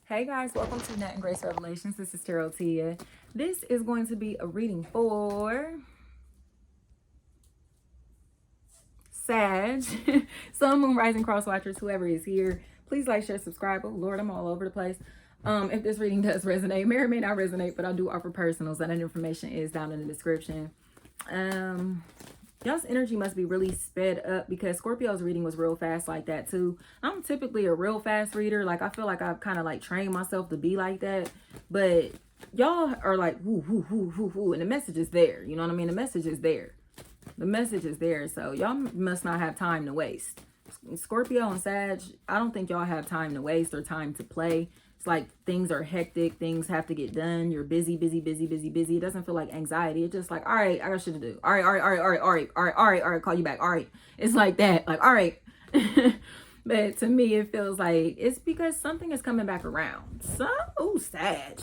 Hey guys, welcome to Net and Grace Revelations. This is Tarot Tia. This is going to be a reading for Sag, Sun, Moon, Rising, Cross Watchers, whoever is here. Please like, share, subscribe. Oh Lord, I'm all over the place. If this reading does resonate, may or may not resonate, but I do offer personals, and that information is down in the description. Y'all's energy must be really sped up because Scorpio's reading was real fast like that too. I'm typically a real fast reader. Like, I feel like I've kind of like trained myself to be like that. But y'all are like, whoo, whoo, whoo, whoo, whoo. And the message is there. You know what I mean? The message is there. The message is there. So y'all must not have time to waste. Scorpio and Sag, I don't think y'all have time to waste or time to play. It's like things are hectic. Things have to get done. You're busy, busy, busy, busy, busy. It doesn't feel like anxiety. It's just like, all right, I got shit to do. All right, all right, all right, all right, all right, all right, all right, all right, call you back. All right. It's like that. Like, all right. But to me, it feels like it's because something is coming back around. Sag.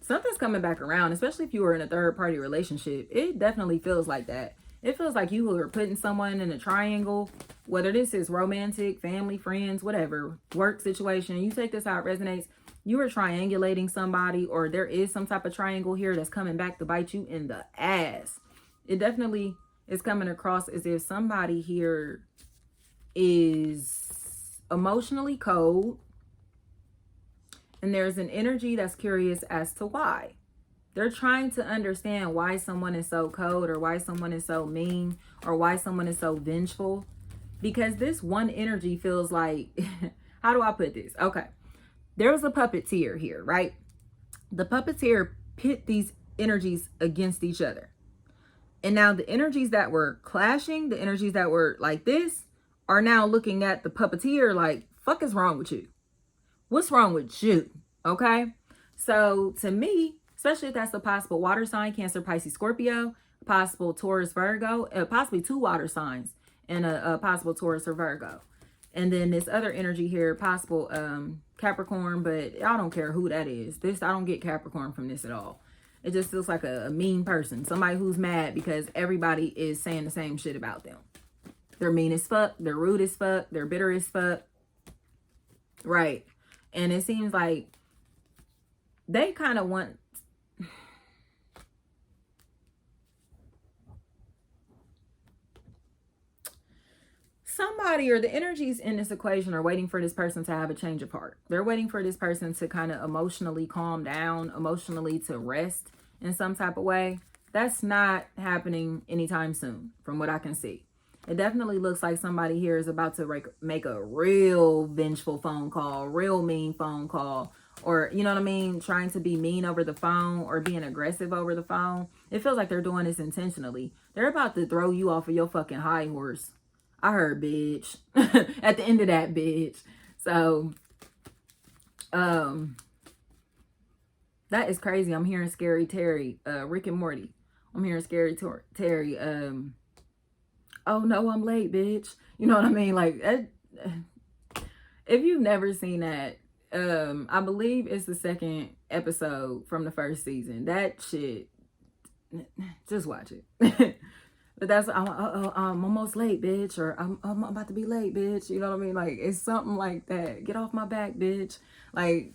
Something's coming back around, especially if you were in a third party relationship. It definitely feels like that. It feels like you are putting someone in a triangle, whether this is romantic, family, friends, whatever, work situation. You take this how it resonates. You are triangulating somebody, or there is some type of triangle here that's coming back to bite you in the ass. It definitely is coming across as if somebody here is emotionally cold, and there's an energy that's curious as to why. They're trying to understand why someone is so cold, or why someone is so mean, or why someone is so vengeful. Because this one energy feels like, how do I put this? Okay. There was a puppeteer here, right? The puppeteer pit these energies against each other. And now the energies that were clashing, the energies that were like this, are now looking at the puppeteer like, fuck is wrong with you? What's wrong with you? Okay. So to me, especially if that's a possible water sign, Cancer, Pisces, Scorpio, possible Taurus, Virgo, possibly two water signs, and a possible Taurus or Virgo. And then this other energy here, possible Capricorn, but I don't care who that is. I don't get Capricorn from this at all. It just feels like a mean person. Somebody who's mad because everybody is saying the same shit about them. They're mean as fuck. They're rude as fuck. They're bitter as fuck. Right. And it seems like they kind of want... somebody, or the energies in this equation, are waiting for this person to have a change of heart. They're waiting for this person to kind of emotionally calm down, emotionally to rest in some type of way. That's not happening anytime soon, from what I can see. It definitely looks like somebody here is about to make a real vengeful phone call, real mean phone call, or, you know what I mean, trying to be mean over the phone or being aggressive over the phone. It feels like they're doing this intentionally. They're about to throw you off of your fucking high horse. I heard bitch at the end of that, bitch. So that is crazy. I'm hearing Scary Terry, Rick and Morty. I'm hearing Scary Terry. Oh no, I'm late, bitch. You know what I mean? Like, if you've never seen that, I believe it's the second episode from the first season. That shit, just watch it. But that's, I'm almost late, bitch, or I'm about to be late, bitch. You know what I mean? Like, it's something like that. Get off my back, bitch. Like,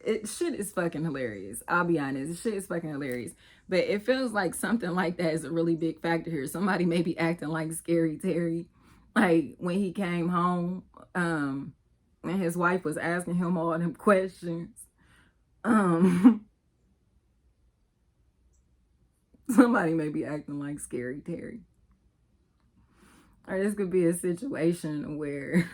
shit is fucking hilarious. I'll be honest. Shit is fucking hilarious. But it feels like something like that is a really big factor here. Somebody may be acting like Scary Terry. Like, when he came home, and his wife was asking him all them questions. Somebody may be acting like Scary Terry. Or this could be a situation where,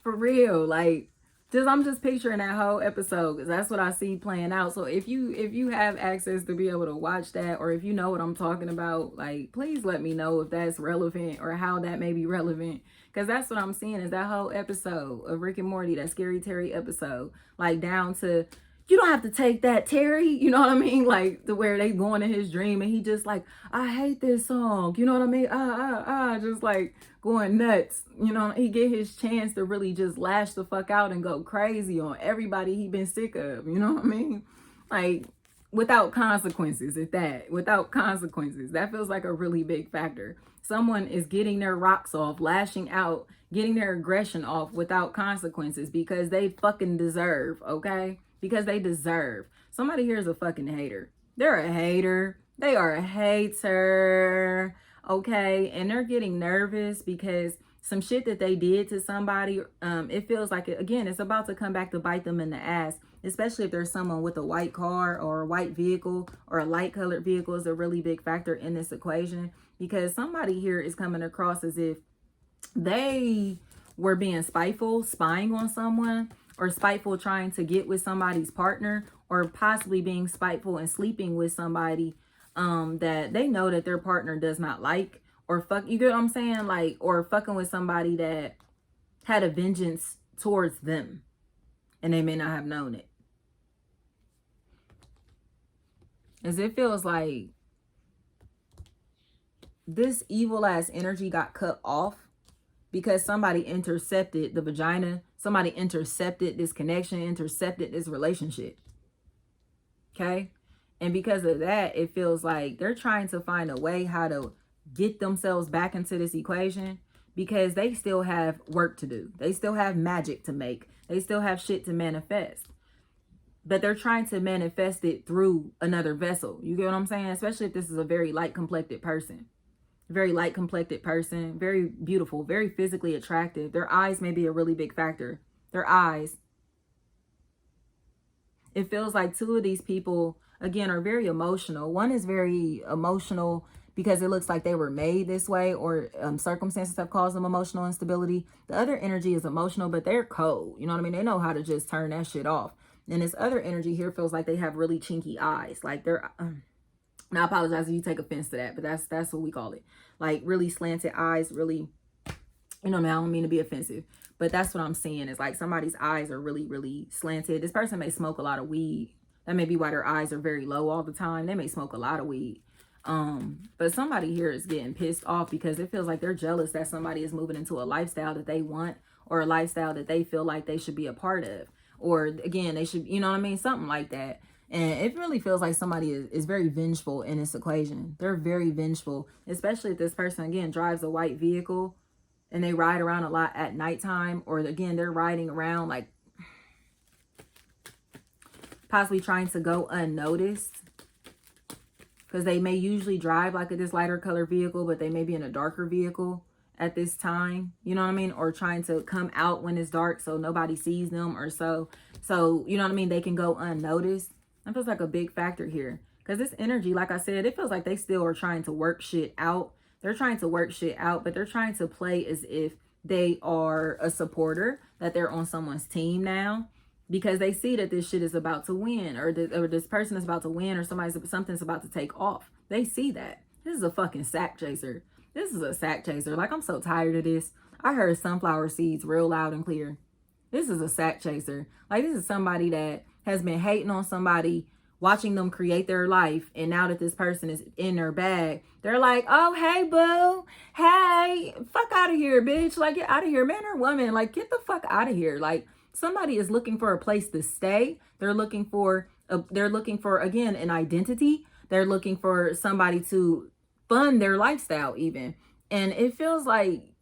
for real, like, I'm just picturing that whole episode, because that's what I see playing out. So if you have access to be able to watch that, or if you know what I'm talking about, like, please let me know if that's relevant or how that may be relevant. Because that's what I'm seeing, is that whole episode of Rick and Morty, that Scary Terry episode, like, down to, you don't have to take that, Terry. You know what I mean? Like, to where they going in his dream and he just like, I hate this song. You know what I mean? Just like going nuts. You know, he get his chance to really just lash the fuck out and go crazy on everybody he been sick of. You know what I mean? Like, without consequences at that. Without consequences. That feels like a really big factor. Someone is getting their rocks off, lashing out, getting their aggression off without consequences because they fucking deserve, okay? Because they deserve. Somebody here is a fucking hater. They're a hater. They are a hater, okay? And they're getting nervous because some shit that they did to somebody, it feels like, again, it's about to come back to bite them in the ass, especially if there's someone with a white car or a white vehicle or a light colored vehicle is a really big factor in this equation, because somebody here is coming across as if they were being spiteful, spying on someone, or spiteful trying to get with somebody's partner, or possibly being spiteful and sleeping with somebody that they know that their partner does not like, or you get what I'm saying? Like, or fucking with somebody that had a vengeance towards them and they may not have known it. As it feels like this evil ass energy got cut off because somebody intercepted the vagina. Somebody intercepted this connection, intercepted this relationship. Okay? And because of that, it feels like they're trying to find a way how to get themselves back into this equation, because they still have work to do. They still have magic to make. They still have shit to manifest. But they're trying to manifest it through another vessel. You get what I'm saying? Especially if this is a very light complected person. Very light complected person. Very beautiful. Very physically attractive. Their eyes may be a really big factor. Their eyes. It feels like two of these people, again, are very emotional. One is very emotional because it looks like they were made this way, or circumstances have caused them emotional instability. The other energy is emotional, but they're cold. You know what I mean? They know how to just turn that shit off. And this other energy here feels like they have really chinky eyes. Like they're, now I apologize if you take offense to that, but that's what we call it. Like really slanted eyes, really, you know, I don't mean to be offensive, but that's what I'm seeing is like somebody's eyes are really, really slanted. This person may smoke a lot of weed. That may be why their eyes are very low all the time. They may smoke a lot of weed. But somebody here is getting pissed off because it feels like they're jealous that somebody is moving into a lifestyle that they want, or a lifestyle that they feel like they should be a part of. Or again, they should, you know what I mean? Something like that. And it really feels like somebody is very vengeful in this equation. They're very vengeful, especially if this person, again, drives a white vehicle and they ride around a lot at nighttime, or again, they're riding around like possibly trying to go unnoticed, because they may usually drive like this lighter color vehicle, but they may be in a darker vehicle at this time, you know what I mean? Or trying to come out when it's dark so nobody sees them, or so you know what I mean, they can go unnoticed. That feels like a big factor here, because this energy, like I said, it feels like they still are trying to work shit out. They're trying to work shit out, but they're trying to play as if they are a supporter, that they're on someone's team now, because they see that this shit is about to win, or this person is about to win, or something's about to take off. They see that. This is a fucking sack chaser. This is a sack chaser. Like, I'm so tired of this. I heard sunflower seeds real loud and clear. This is a sack chaser. Like, this is somebody that has been hating on somebody, watching them create their life. And now that this person is in their bag, they're like, oh, hey, boo. Hey, fuck out of here, bitch. Like, get out of here, man or woman. Like, get the fuck out of here. Like, somebody is looking for a place to stay. They're looking for, again, an identity. They're looking for somebody to fund their lifestyle even. And it feels like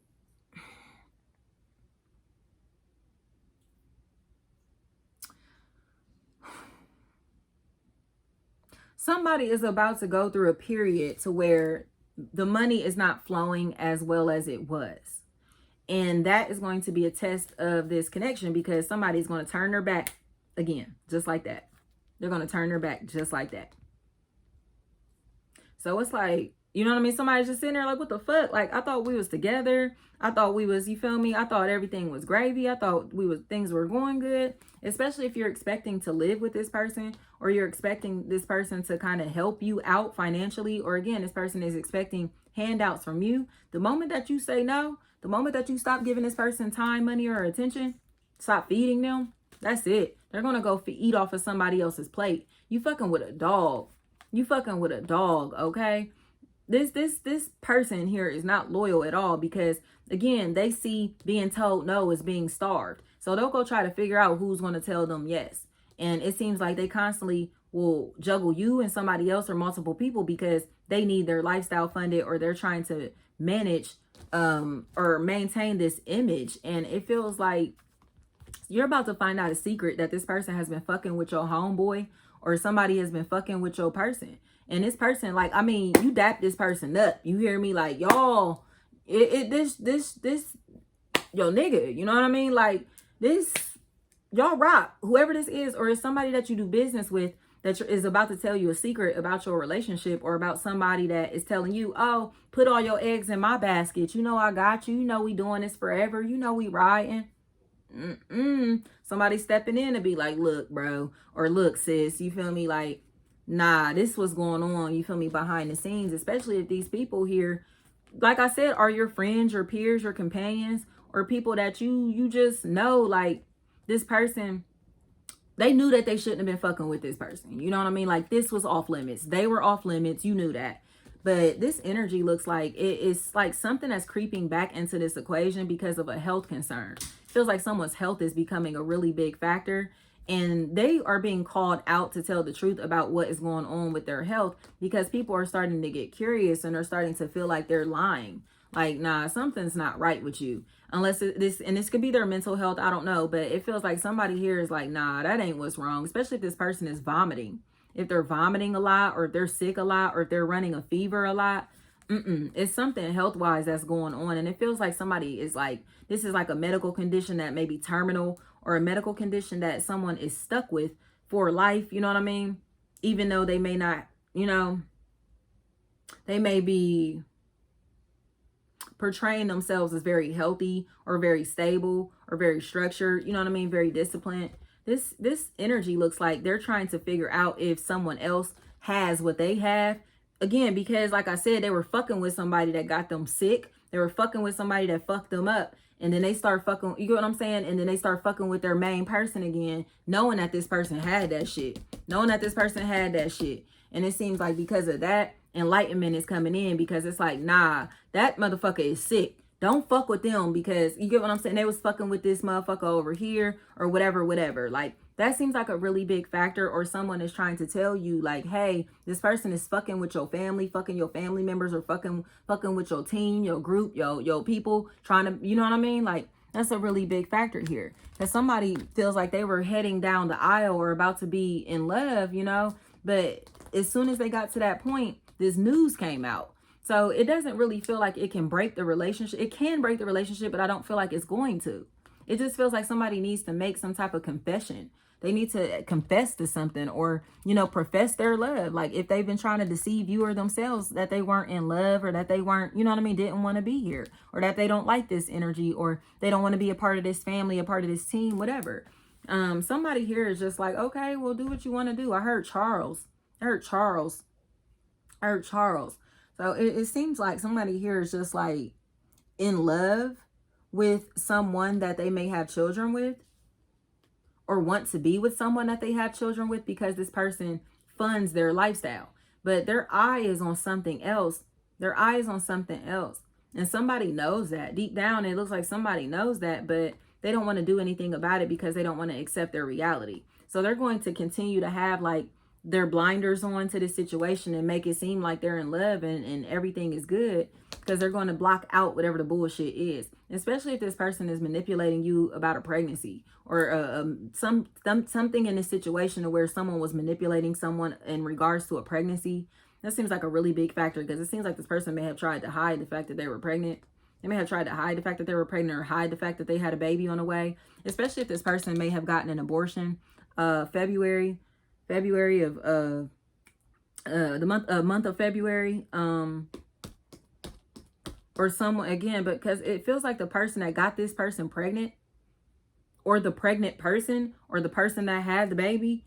somebody is about to go through a period to where the money is not flowing as well as it was. And that is going to be a test of this connection, because somebody's going to turn their back again, just like that. They're going to turn their back just like that. So it's like, you know what I mean? Somebody's just sitting there like, what the fuck? Like, I thought we was together. I thought we was, you feel me? I thought everything was gravy. I thought things were going good. Especially if you're expecting to live with this person, or you're expecting this person to kind of help you out financially. Or again, this person is expecting handouts from you. The moment that you say no, the moment that you stop giving this person time, money, or attention, stop feeding them, that's it. They're going to go eat off of somebody else's plate. You fucking with a dog. You fucking with a dog, okay? This person here is not loyal at all, because again, they see being told no as being starved. So they'll go try to figure out who's going to tell them yes. And it seems like they constantly will juggle you and somebody else or multiple people because they need their lifestyle funded, or they're trying to manage or maintain this image. And it feels like you're about to find out a secret that this person has been fucking with your homeboy, or somebody has been fucking with your person. And this person, like, I mean, you dap this person up. You hear me? Like, y'all, this, yo, nigga, you know what I mean? Like, this, y'all rock. Whoever this is, or is somebody that you do business with that is about to tell you a secret about your relationship, or about somebody that is telling you, oh, put all your eggs in my basket. You know, I got you. You know, we doing this forever. You know, we riding. Somebody stepping in to be like, look, bro, or look, sis, you feel me? Like, nah, this was going on, you feel me, behind the scenes, especially if these people here, like I said, are your friends, your peers, your companions, or people that you just know. Like, this person, they knew that they shouldn't have been fucking with this person. You know what I mean? Like, this was off limits. They were off limits. You knew that. But this energy looks like it's like something that's creeping back into this equation because of a health concern. Feels like someone's health is becoming a really big factor, and they are being called out to tell the truth about what is going on with their health, because people are starting to get curious and are starting to feel like they're lying. Like, nah, something's not right with you. Unless this could be their mental health, I don't know, but it feels like somebody here is like, nah, that ain't what's wrong, especially if this person is vomiting. If they're vomiting a lot, or if they're sick a lot, or if they're running a fever a lot, it's something health-wise that's going on. And it feels like somebody is like, this is like a medical condition that may be terminal, or a medical condition that someone is stuck with for life. You know what I mean? Even though they may not, you know, they may be portraying themselves as very healthy, or very stable, or very structured, you know what I mean? Very disciplined. This energy looks like they're trying to figure out if someone else has what they have. Again, because like I said, they were fucking with somebody that got them sick. They were fucking with somebody that fucked them up. And then they start fucking, you get what I'm saying? And then they start fucking with their main person again, knowing that this person had that shit. Knowing that this person had that shit. And it seems like because of that, enlightenment is coming in, because it's like, nah, that motherfucker is sick. Don't fuck with them, because you get what I'm saying? They was fucking with this motherfucker over here, or whatever. Like, that seems like a really big factor. Or someone is trying to tell you, like, hey, this person is fucking with your family, fucking your family members, or fucking with your team, your group, your people, trying to, you know what I mean? Like, that's a really big factor here. Because somebody feels like they were heading down the aisle or about to be in love, you know? But as soon as they got to that point, this news came out. So it doesn't really feel like it can break the relationship. It can break the relationship, but I don't feel like it's going to. It just feels like somebody needs to make some type of confession. They need to confess to something, or, you know, profess their love. Like, if they've been trying to deceive you or themselves that they weren't in love, or that they weren't, you know what I mean, didn't want to be here, or that they don't like this energy, or they don't want to be a part of this family, a part of this team, whatever. Somebody here is just like, okay, well, do what you want to do. I heard Charles. So it seems like somebody here is just like in love with someone that they may have children with, or want to be with someone that they have children with, because this person funds their lifestyle. But their eye is on something else. And somebody knows that. Deep down, it looks like somebody knows that, but they don't want to do anything about it because they don't want to accept their reality. So they're going to continue to have like their blinders on to this situation and make it seem like they're in love and everything is good, because they're going to block out whatever the bullshit is. Especially if this person is manipulating you about a pregnancy, or something in this situation where someone was manipulating someone in regards to a pregnancy. That seems like a really big factor, because it seems like this person may have tried to hide the fact that they were pregnant. They may have tried to hide the fact that they were pregnant, or hide the fact that they had a baby on the way. Especially if this person may have gotten an abortion February of the month of February, or someone, again, because it feels like the person that got this person pregnant, or the pregnant person, or the person that had the baby,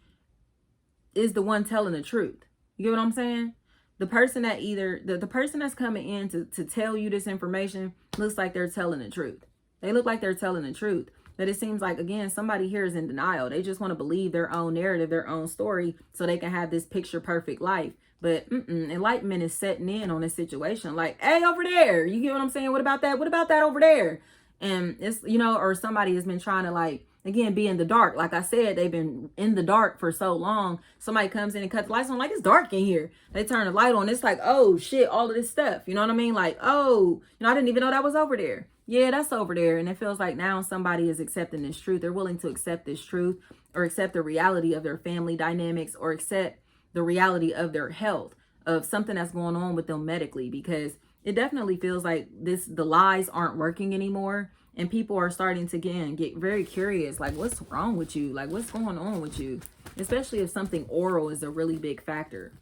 is the one telling the truth. You get what I'm saying? The person that the person that's coming in to tell you this information looks like they're telling the truth. They look like they're telling the truth. But it seems like, again, somebody here is in denial. They just want to believe their own narrative, their own story, so they can have this picture perfect life. But enlightenment is setting in on this situation. Like, hey, over there, you get what I'm saying? What about that? What about that over there? And it's, you know, or somebody has been trying to, like, again, be in the dark. Like I said, they've been in the dark for so long. Somebody comes in and cuts the lights on, like, it's dark in here. They turn the light on. It's like, oh shit, all of this stuff. You know what I mean? Like, oh, I didn't even know that was over there. Yeah, that's over there. And it feels like now somebody is accepting this truth. They're willing to accept this truth, or accept the reality of their family dynamics, or accept the reality of their health, of something that's going on with them medically, because it definitely feels like the lies aren't working anymore. And people are starting to, again, get very curious. Like, what's wrong with you? Like, what's going on with you? Especially if something oral is a really big factor.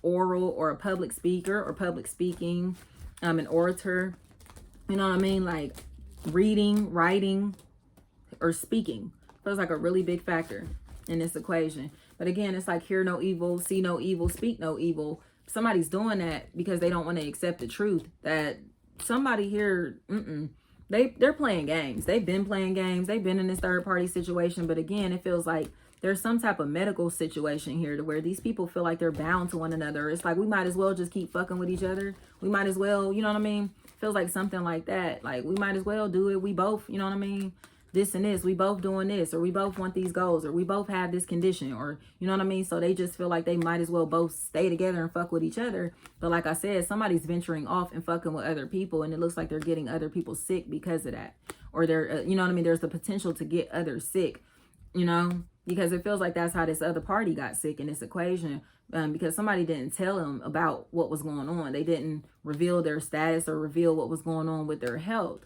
Oral, or a public speaker, or public speaking, an orator. You know what I mean? Like, reading, writing, or speaking. Feels like a really big factor in this equation. But again, it's like, hear no evil, see no evil, speak no evil. Somebody's doing that because they don't want to accept the truth that somebody here, they're playing games. They've been playing games. They've been in this third party situation. But again, it feels like there's some type of medical situation here to where these people feel like they're bound to one another. It's like, we might as well just keep fucking with each other. We might as well, you know what I mean? Feels like something like that. Like, we might as well do it. We both, you know what I mean? This and this, we both doing this, or we both want these goals, or we both have this condition, or you know what I mean? So they just feel like they might as well both stay together and fuck with each other. But like I said, somebody's venturing off and fucking with other people, and it looks like they're getting other people sick because of that. Or they're, you know what I mean? There's the potential to get others sick, you know, because it feels like that's how this other party got sick in this equation. Because somebody didn't tell them about what was going on. They didn't reveal their status or reveal what was going on with their health.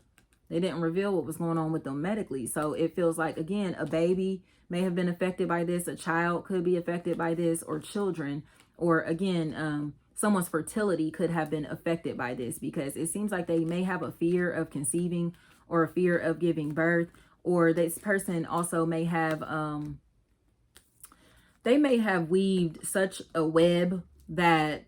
They didn't reveal what was going on with them medically. So it feels like, again, a baby may have been affected by this. A child could be affected by this, or children. Or again, someone's fertility could have been affected by this, because it seems like they may have a fear of conceiving, or a fear of giving birth. Or this person also may have, they may have weaved such a web that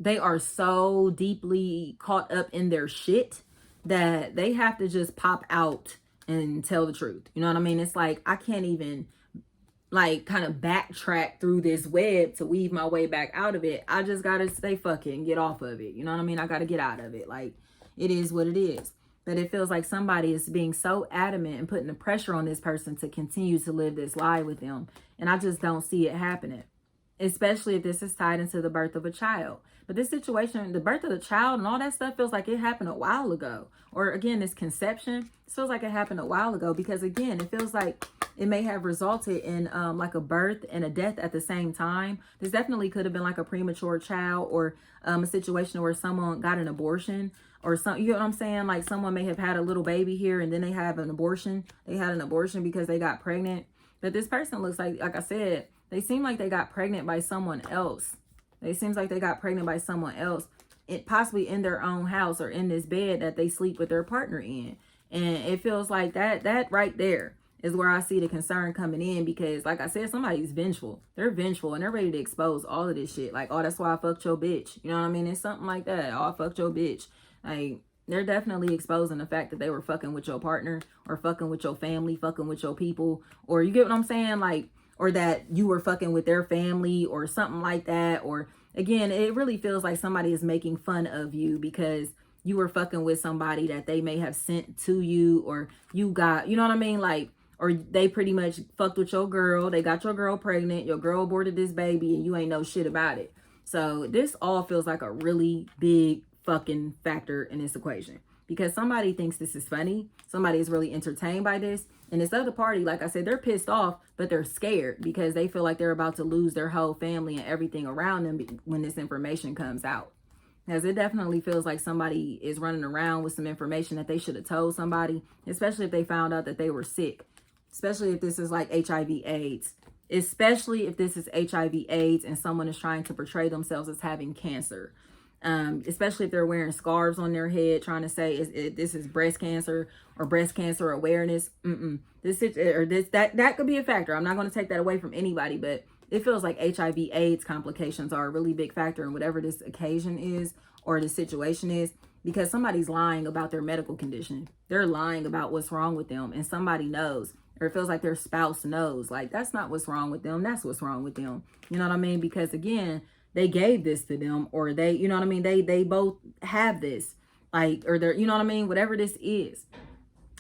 they are so deeply caught up in their shit that they have to just pop out and tell the truth. You know what I mean? It's like, I can't even like kind of backtrack through this web to weave my way back out of it. I just gotta stay fucking get off of it. You know what I mean? I gotta get out of it. Like, it is what it is. But it feels like somebody is being so adamant and putting the pressure on this person to continue to live this lie with them. And I just don't see it happening. Especially if this is tied into the birth of a child. But this situation, the birth of the child and all that stuff, feels like it happened a while ago. Or again, this conception feels like it happened a while ago. Because again, it feels like it may have resulted in like a birth and a death at the same time. This definitely could have been like a premature child, or a situation where someone got an abortion. Or something, you know what I'm saying? Like, someone may have had a little baby here and then they have an abortion. They had an abortion because they got pregnant. But this person looks like I said, they seem like they got pregnant by someone else. It seems like they got pregnant by someone else, possibly in their own house, or in this bed that they sleep with their partner in. And it feels like that right there is where I see the concern coming in. Because like I said, somebody's vengeful. They're vengeful and they're ready to expose all of this shit. Like, oh, that's why I fucked your bitch. You know what I mean? It's something like that. Oh, I fucked your bitch. Like, they're definitely exposing the fact that they were fucking with your partner, or fucking with your family, fucking with your people. Or you get what I'm saying? Like, or that you were fucking with their family, or something like that. Or again, it really feels like somebody is making fun of you because you were fucking with somebody that they may have sent to you, or you got, you know what I mean? Like, or they pretty much fucked with your girl. They got your girl pregnant. Your girl aborted this baby and you ain't know shit about it. So this all feels like a really big fucking factor in this equation, because somebody thinks this is funny. Somebody is really entertained by this. And this other party, like I said, they're pissed off, but they're scared because they feel like they're about to lose their whole family and everything around them when this information comes out. Because it definitely feels like somebody is running around with some information that they should have told somebody, especially if they found out that they were sick, especially if this is like HIV/AIDS, especially if this is HIV/AIDS and someone is trying to portray themselves as having cancer. Especially if they're wearing scarves on their head, trying to say this is breast cancer or breast cancer awareness. That could be a factor. I'm not going to take that away from anybody, but it feels like HIV/AIDS complications are a really big factor in whatever this occasion is or this situation is, because somebody's lying about their medical condition. They're lying about what's wrong with them, and somebody knows, or it feels like their spouse knows, like, that's not what's wrong with them. That's what's wrong with them. You know what I mean? Because again, they gave this to them, or they, you know what I mean? They both have this, like, or they're, you know what I mean? Whatever this is.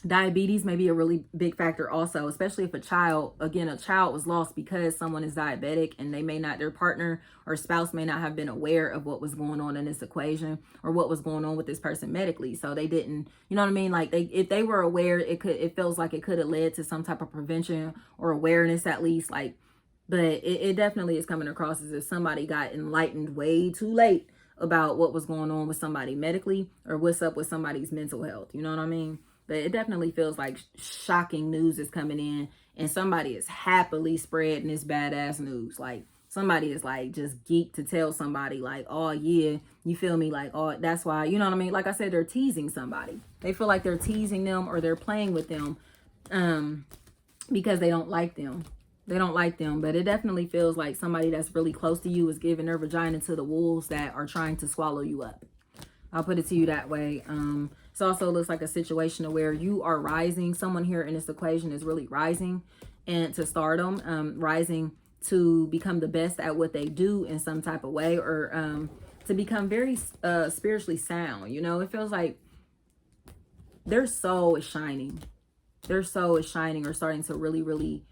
Diabetes may be a really big factor also, especially if a child was lost because someone is diabetic, and they may not, their partner or spouse may not have been aware of what was going on in this equation, or what was going on with this person medically. So they didn't, you know what I mean? Like, if they were aware, it feels like it could have led to some type of prevention or awareness at least. Like, but it definitely is coming across as if somebody got enlightened way too late about what was going on with somebody medically, or what's up with somebody's mental health. You know what I mean? But it definitely feels like shocking news is coming in, and somebody is happily spreading this badass news. Like, somebody is like just geeked to tell somebody like, oh yeah, you feel me? Like, oh, that's why, you know what I mean? Like I said, they're teasing somebody. They feel like they're teasing them, or they're playing with them because they don't like them. They don't like them. But it definitely feels like somebody that's really close to you is giving their vagina to the wolves that are trying to swallow you up. I'll put it to you that way. It also looks like a situation where you are rising. Someone here in this equation is really rising and to stardom, rising to become the best at what they do in some type of way, or to become very spiritually sound. You know, it feels like their soul is shining. Their soul is shining, or starting to really, really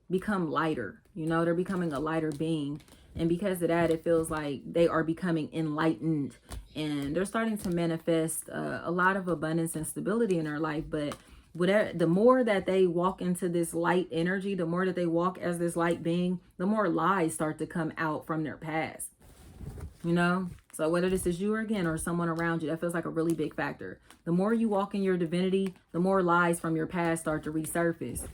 become lighter. You know, they're becoming a lighter being. And because of that, it feels like they are becoming enlightened, and they're starting to manifest a lot of abundance and stability in their life. But whatever, the more that they walk into this light energy, the more that they walk as this light being, the more lies start to come out from their past. You know? So whether this is you, or again, or someone around you, that feels like a really big factor. The more you walk in your divinity, the more lies from your past start to resurface.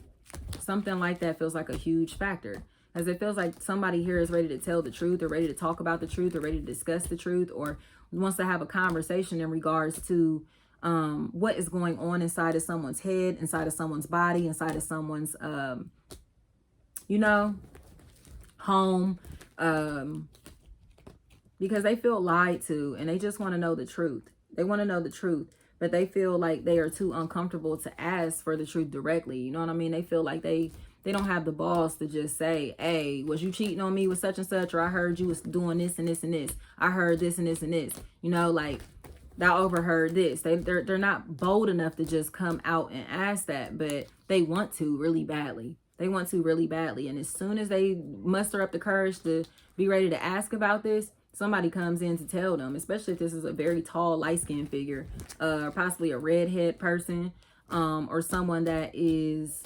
Something like that feels like a huge factor. As it feels like somebody here is ready to tell the truth, or ready to talk about the truth, or ready to discuss the truth, or wants to have a conversation in regards to what is going on inside of someone's head, inside of someone's body, inside of someone's, you know, home, because they feel lied to, and they just want to know the truth. They want to know the truth, but they feel like they are too uncomfortable to ask for the truth directly. You know what I mean? They feel like they don't have the balls to just say, hey, was you cheating on me with such and such? Or I heard you was doing this and this and this. I heard this and this and this. You know, like, I overheard this. They're not bold enough to just come out and ask that, but they want to really badly. They want to really badly. And as soon as they muster up the courage to be ready to ask about this, somebody comes in to tell them, especially if this is a very tall, light-skinned figure, possibly a redhead person, or someone that is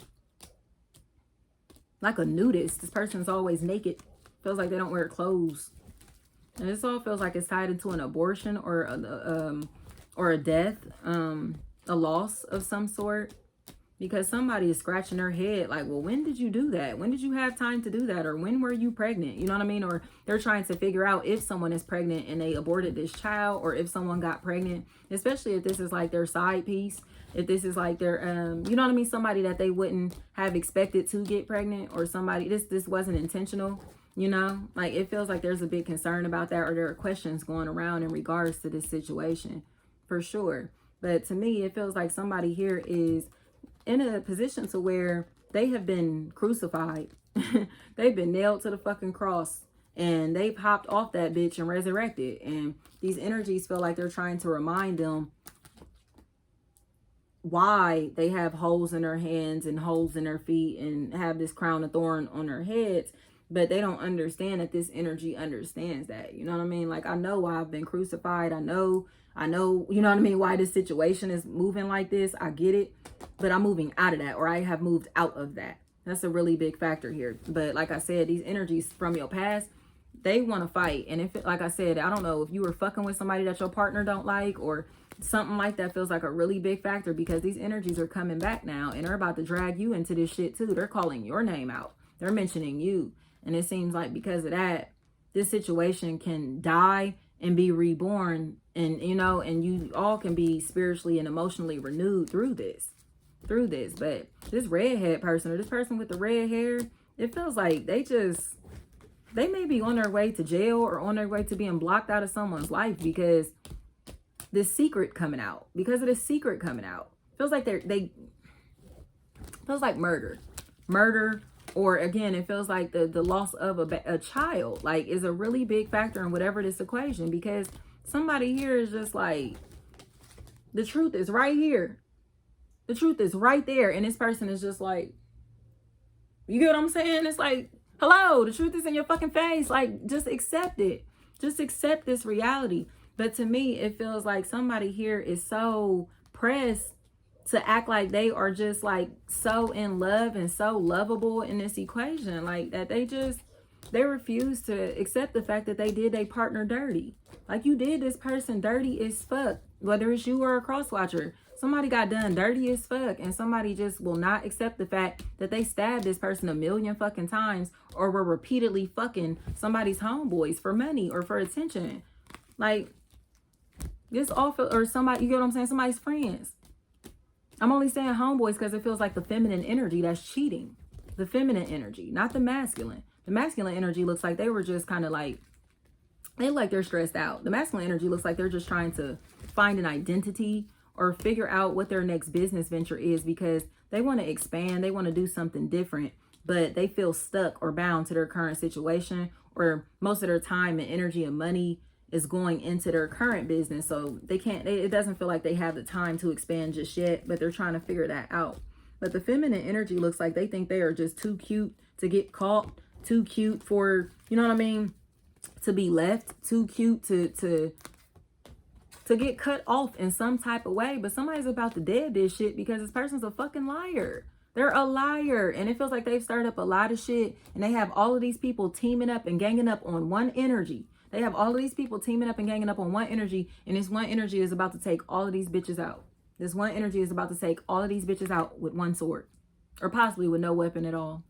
like a nudist. This person's always naked. Feels like they don't wear clothes. And this all feels like it's tied into an abortion, or a death, a loss of some sort. Because somebody is scratching their head like, well, when did you do that? When did you have time to do that? Or when were you pregnant? You know what I mean? Or they're trying to figure out if someone is pregnant and they aborted this child, or if someone got pregnant, especially if this is like their side piece. If this is like their, you know what I mean? Somebody that they wouldn't have expected to get pregnant, or somebody, this wasn't intentional, you know? Like, it feels like there's a big concern about that, or there are questions going around in regards to this situation, for sure. But to me, it feels like somebody here is in a position to where they have been crucified. They've been nailed to the fucking cross, and they've hopped off that bitch and resurrected. And these energies feel like they're trying to remind them why they have holes in their hands and holes in their feet and have this crown of thorn on their heads. But they don't understand that this energy understands that. You know what I mean? Like, I know why I've been crucified. I know, you know what I mean, why this situation is moving like this. I get it. But I'm moving out of that, or I have moved out of that. That's a really big factor here. But like I said, these energies from your past, they want to fight. And if, like I said, I don't know if you were fucking with somebody that your partner don't like, or something like that feels like a really big factor, because these energies are coming back now, and they're about to drag you into this shit too. They're calling your name out. They're mentioning you. And it seems like because of that, this situation can die and be reborn, and, you know, and you all can be spiritually and emotionally renewed through this. But this redhead person, or this person with the red hair, it feels like they may be on their way to jail, or on their way to being blocked out of someone's life, because this secret coming out. Because of this secret coming out. Feels like feels like murder. Or again, it feels like the loss of a child, like, is a really big factor in whatever this equation, because somebody here is just like, the truth is right here. The truth is right there. And this person is just like, you get what I'm saying? It's like, hello, the truth is in your fucking face. Like, just accept it. Just accept this reality. But to me, it feels like somebody here is so pressed to act like they are just like so in love and so lovable in this equation. Like that they refuse to accept the fact that they did their partner dirty. Like you did this person dirty as fuck. Whether it's you or a cross-watcher. Somebody got done dirty as fuck, and somebody just will not accept the fact that they stabbed this person a million fucking times or were repeatedly fucking somebody's homeboys for money or for attention. Like, this awful, or somebody, you get what I'm saying? Somebody's friends. I'm only saying homeboys because it feels like the feminine energy that's cheating. The feminine energy, not the masculine. The masculine energy looks like they were just kind of like, they look like they're stressed out. The masculine energy looks like they're just trying to find an identity or figure out what their next business venture is because they want to expand, they want to do something different, but they feel stuck or bound to their current situation, or most of their time and energy and money is going into their current business. So they can't, it doesn't feel like they have the time to expand just yet, but they're trying to figure that out. But the feminine energy looks like they think they are just too cute to get caught, too cute for, you know what I mean, to be left, too cute to get cut off in some type of way. But somebody's about to dead this shit because this person's a fucking liar. They're a liar. And it feels like they've started up a lot of shit, and they have all of these people teaming up and ganging up on one energy. They have all of these people teaming up and ganging up on one energy, and this one energy is about to take all of these bitches out. This one energy is about to take all of these bitches out with one sword, or possibly with no weapon at all.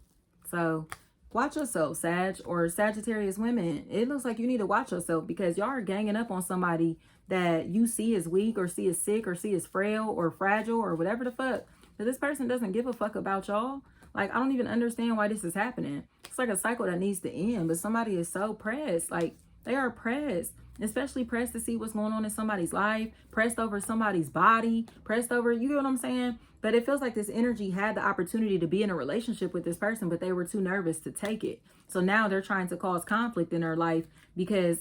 So watch yourself, Sag, or Sagittarius women. It looks like you need to watch yourself because y'all are ganging up on somebody that you see as weak or see as sick or see as frail or fragile or whatever the fuck. But this person doesn't give a fuck about y'all. Like, I don't even understand why this is happening. It's like a cycle that needs to end, but somebody is so pressed. Like, they are pressed, especially pressed to see what's going on in somebody's life, pressed over somebody's body, pressed over, you get what I'm saying? But it feels like this energy had the opportunity to be in a relationship with this person, but they were too nervous to take it. So now they're trying to cause conflict in their life because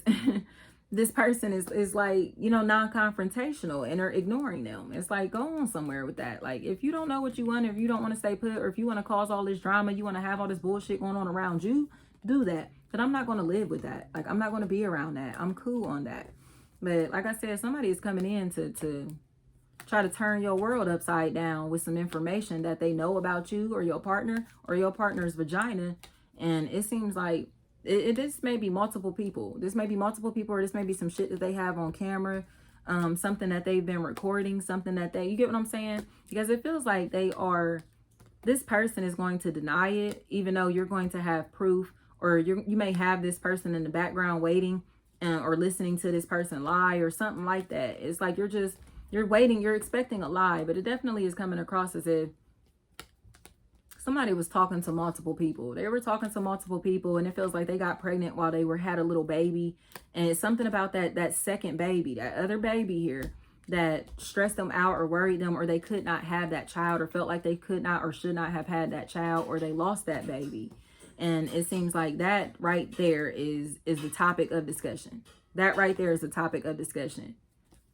this person is like, you know, non-confrontational, and they're ignoring them. It's like, go on somewhere with that. Like, if you don't know what you want, if you don't want to stay put, or if you want to cause all this drama, you want to have all this bullshit going on around you, do that. But I'm not going to live with that. Like, I'm not going to be around that. I'm cool on that. But like I said, somebody is coming in to try to turn your world upside down with some information that they know about you or your partner or your partner's vagina. And it seems like this may be multiple people. This may be multiple people, or this may be some shit that they have on camera, something that they've been recording, something that you get what I'm saying? Because it feels like this person is going to deny it, even though you're going to have proof, or you may have this person in the background waiting or listening to this person lie or something like that. It's like you're waiting, you're expecting a lie, but it definitely is coming across as if somebody was talking to multiple people. They were talking to multiple people, and it feels like they got pregnant while they had a little baby. And it's something about that second baby, that other baby here, that stressed them out or worried them, or they could not have that child, or felt like they could not or should not have had that child, or they lost that baby. And it seems like that right there is the topic of discussion. That right there is the topic of discussion.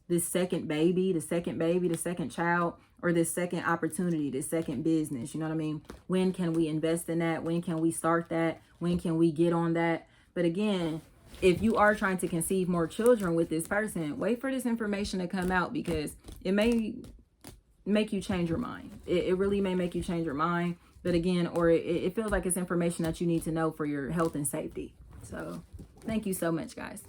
This second baby, the second child, or this second opportunity, this second business. You know what I mean? When can we invest in that? When can we start that? When can we get on that? But again, if you are trying to conceive more children with this person, wait for this information to come out, because it may make you change your mind. It really may make you change your mind. But again, or it feels like it's information that you need to know for your health and safety. So thank you so much, guys.